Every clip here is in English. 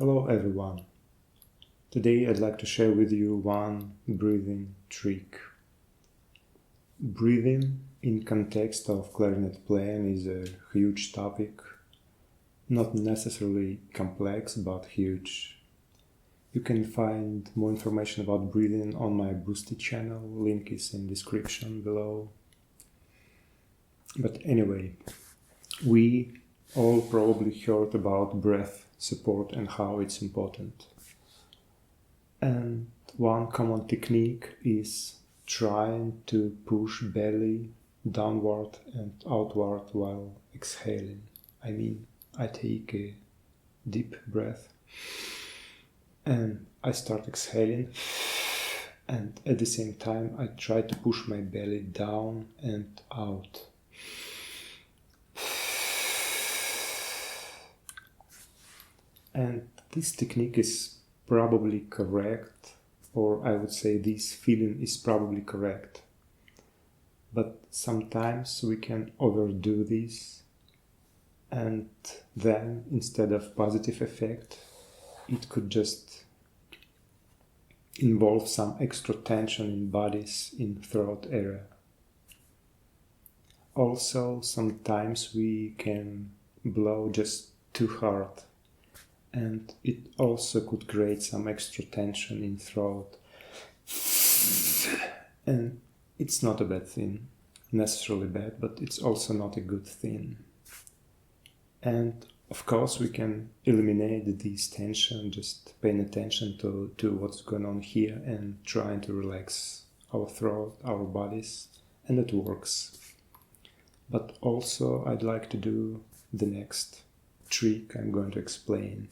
Hello everyone. Today I'd like to share with you one breathing trick. Breathing in context of clarinet playing is a huge topic, not necessarily complex but huge. You can find more information about breathing on my Boosty channel, link is in description below. But anyway, we all probably heard about breath support and how it's important. And one common technique is trying to push belly downward and outward while exhaling. I take a deep breath and I start exhaling, and at the same time I try to push my belly down and out. And this technique is probably correct, or I would say this feeling is probably correct. But sometimes we can overdo this, and then instead of positive effect, it could just involve some extra tension in bodies in throat area. Also, sometimes we can blow just too hard, and it also could create some extra tension in throat. And it's not a bad thing, necessarily bad, but it's also not a good thing. And of course we can eliminate this tension just paying attention to what's going on here and trying to relax our throat, our bodies, and it works. But also I'd like to do the next trick I'm going to explain,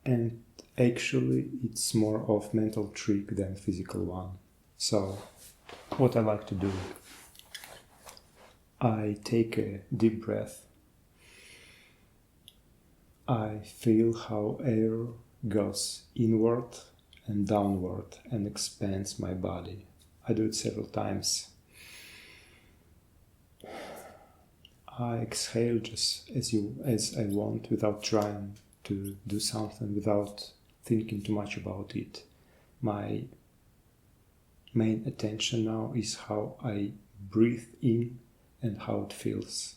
and actually it's more of mental trick than physical one. So what I like to do, I take a deep breath, I feel how air goes inward and downward and expands my body. I do it several times. I exhale just as I want, without trying to do something, without thinking too much about it. My main attention now is how I breathe in and how it feels.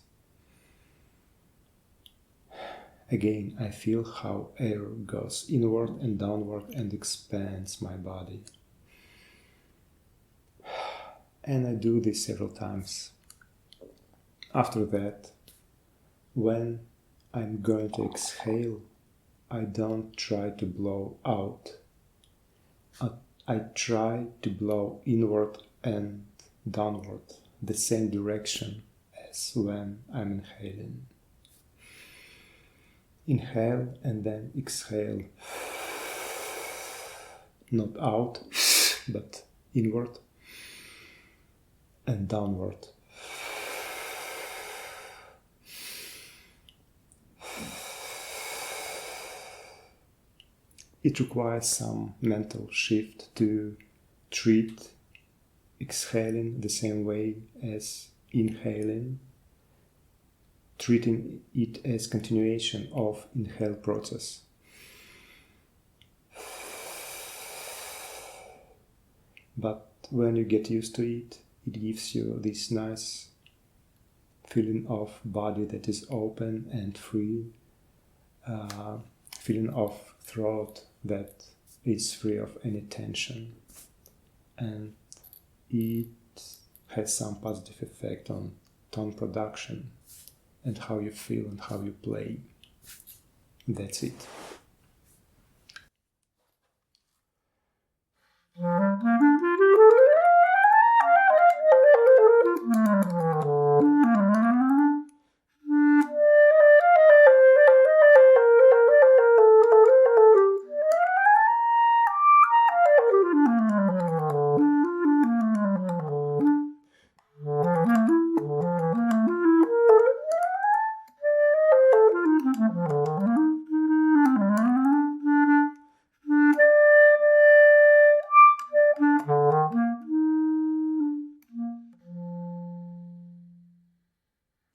Again, I feel how air goes inward and downward and expands my body. And I do this several times. After that, when I'm going to exhale, I don't try to blow out. I try to blow inward and downward, the same direction as when I'm inhaling. Inhale and then exhale. Not out, but inward and downward. It requires some mental shift to treat exhaling the same way as inhaling, treating it as continuation of inhale process. But when you get used to it, it gives you this nice feeling of body that is open and free, feeling of throat that is free of any tension, and it has some positive effect on tone production and how you feel and how you play. That's it.